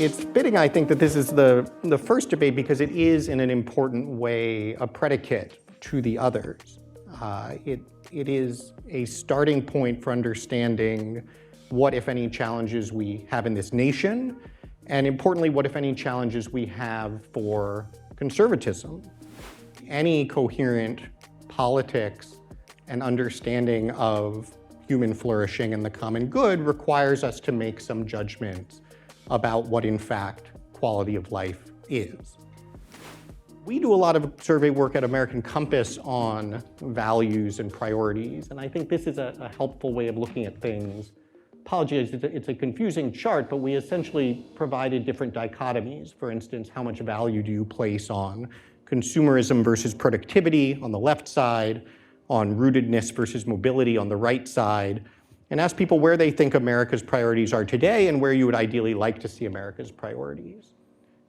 It's fitting, I think, that this is the first debate because it is, in an important way, a predicate to the others. It is a starting point for understanding what, if any, challenges we have in this nation, and importantly, what, if any, challenges we have for conservatism. Any coherent politics and understanding of human flourishing and the common good requires us to make some judgments about what, in fact, quality of life is. We do a lot of survey work at American Compass on values and priorities, and I think this is a helpful way of looking at things. Apologies, it's a confusing chart, but we essentially provided different dichotomies. For instance, how much value do you place on consumerism versus productivity on the left side, on rootedness versus mobility on the right side, and ask people where they think America's priorities are today and where you would ideally like to see America's priorities.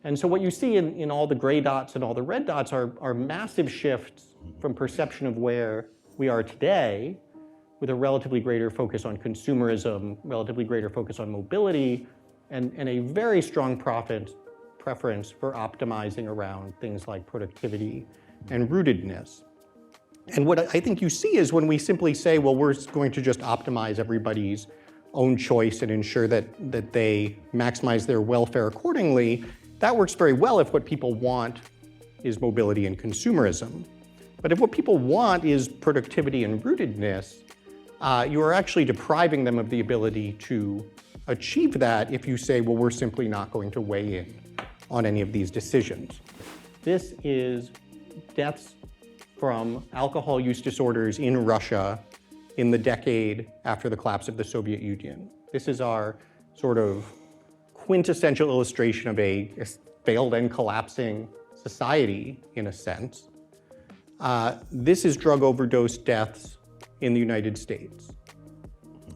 And so what you see in all the gray dots and all the red dots are massive shifts from perception of where we are today, with a relatively greater focus on consumerism, relatively greater focus on mobility, and a very strong preference for optimizing around things like productivity and rootedness. And what I think you see is when we simply say, well, we're going to just optimize everybody's own choice and ensure that they maximize their welfare accordingly, that works very well if what people want is mobility and consumerism. But if what people want is productivity and rootedness, you are actually depriving them of the ability to achieve that if you say, well, we're simply not going to weigh in on any of these decisions. This is deaths from alcohol use disorders in Russia in the decade after the collapse of the Soviet Union. This is our sort of quintessential illustration of a failed and collapsing society, in a sense. This is drug overdose deaths in the United States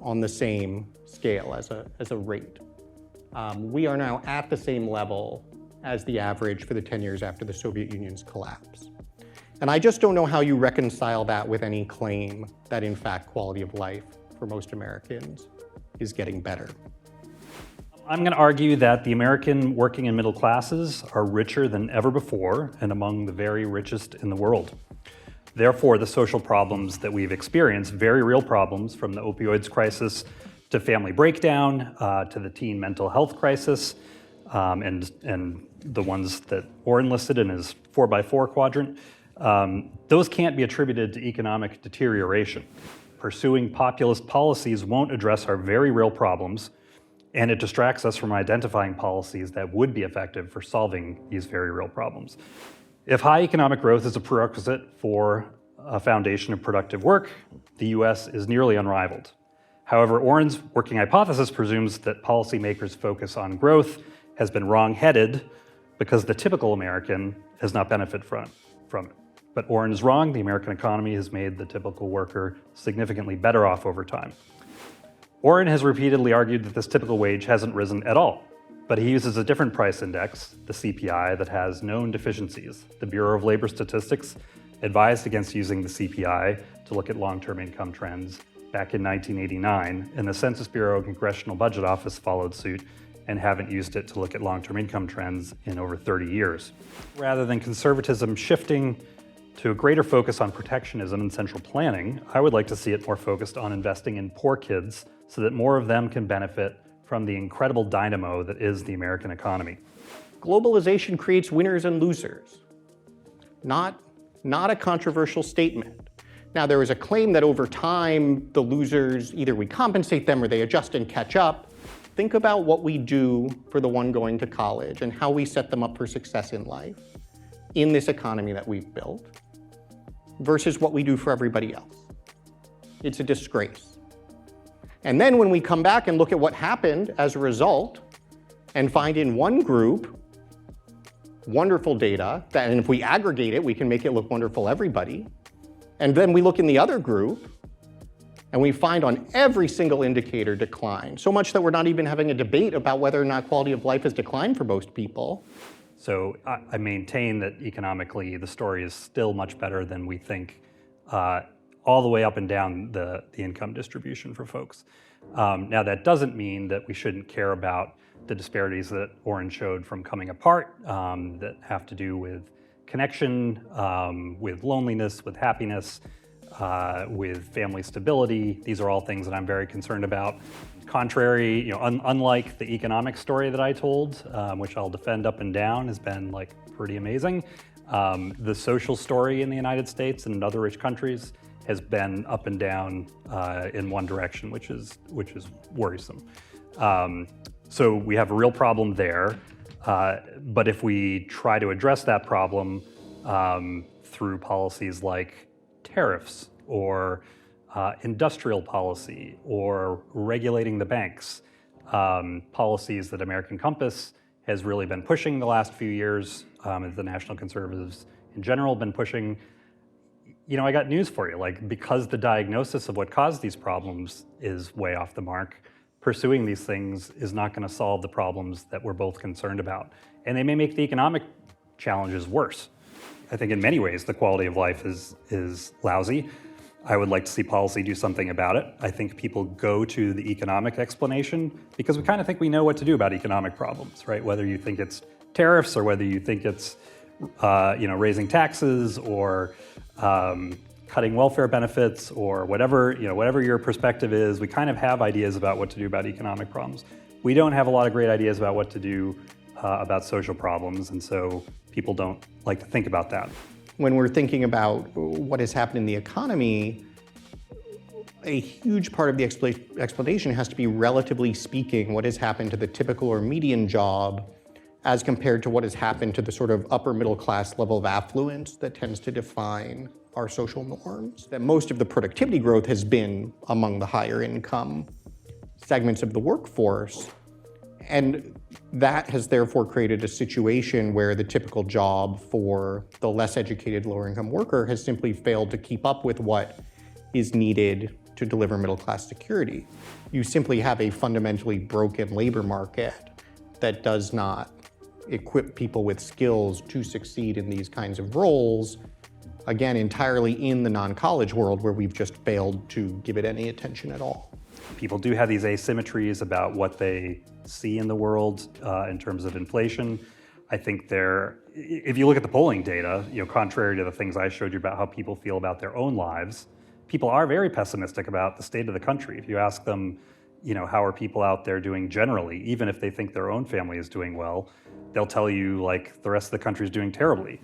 on the same scale as a rate. We are now at the same level as the average for the 10 years after the Soviet Union's collapse. And I just don't know how you reconcile that with any claim that, in fact, quality of life for most Americans is getting better. I'm going to argue that the American working and middle classes are richer than ever before and among the very richest in the world. Therefore, the social problems that we've experienced, very real problems, from the opioids crisis to family breakdown, to the teen mental health crisis, and the ones that Warren listed in his 4x4 quadrant, those can't be attributed to economic deterioration. Pursuing populist policies won't address our very real problems, and it distracts us from identifying policies that would be effective for solving these very real problems. If high economic growth is a prerequisite for a foundation of productive work, the US is nearly unrivaled. However, Warren's working hypothesis presumes that policymakers' focus on growth has been wrong-headed because the typical American has not benefited from it. But Warren is wrong. The American economy has made the typical worker significantly better off over time. Warren has repeatedly argued that this typical wage hasn't risen at all, but he uses a different price index, the CPI, that has known deficiencies. The Bureau of Labor Statistics advised against using the CPI to look at long-term income trends back in 1989, and the Census Bureau and Congressional Budget Office followed suit and haven't used it to look at long-term income trends in over 30 years. Rather than conservatism shifting to a greater focus on protectionism and central planning, I would like to see it more focused on investing in poor kids so that more of them can benefit from the incredible dynamo that is the American economy. Globalization creates winners and losers. Not a controversial statement. Now, there is a claim that over time, the losers, either we compensate them or they adjust and catch up. Think about what we do for the one going to college and how we set them up for success in life in this economy that we've built versus what we do for everybody else. It's a disgrace. And then when we come back and look at what happened as a result and find in one group wonderful data, and if we aggregate it, we can make it look wonderful everybody. And then we look in the other group and we find on every single indicator decline, so much that we're not even having a debate about whether or not quality of life has declined for most people. So I maintain that economically the story is still much better than we think all the way up and down the income distribution for folks. Now, that doesn't mean that we shouldn't care about the disparities that Oren showed from coming apart that have to do with connection, with loneliness, with happiness, with family stability. These are all things that I'm very concerned about. Contrary, unlike the economic story that I told, which I'll defend up and down, has been like pretty amazing. The social story in the United States and in other rich countries has been up and down in one direction, which is worrisome. So we have a real problem there. But if we try to address that problem through policies like tariffs or industrial policy or regulating the banks, policies that American Compass has really been pushing the last few years, as the National Conservatives in general have been pushing, I got news for you. Like, because the diagnosis of what caused these problems is way off the mark, pursuing these things is not going to solve the problems that we're both concerned about. And they may make the economic challenges worse. I think in many ways the quality of life is lousy. I would like to see policy do something about it. I think people go to the economic explanation because we kind of think we know what to do about economic problems, right? Whether you think it's tariffs or whether you think it's raising taxes or cutting welfare benefits or whatever your perspective is, we kind of have ideas about what to do about economic problems. We don't have a lot of great ideas about what to do about social problems, and so people don't like to think about that. When we're thinking about what has happened in the economy, a huge part of the explanation has to be, relatively speaking, what has happened to the typical or median job as compared to what has happened to the sort of upper middle class level of affluence that tends to define our social norms. That most of the productivity growth has been among the higher income segments of the workforce. And that has therefore created a situation where the typical job for the less educated, lower income worker has simply failed to keep up with what is needed to deliver middle class security. You simply have a fundamentally broken labor market that does not equip people with skills to succeed in these kinds of roles, again, entirely in the non-college world where we've just failed to give it any attention at all. People do have these asymmetries about what they see in the world in terms of inflation. I think if you look at the polling data, contrary to the things I showed you about how people feel about their own lives, people are very pessimistic about the state of the country. If you ask them, how are people out there doing generally, even if they think their own family is doing well, they'll tell you like the rest of the country is doing terribly.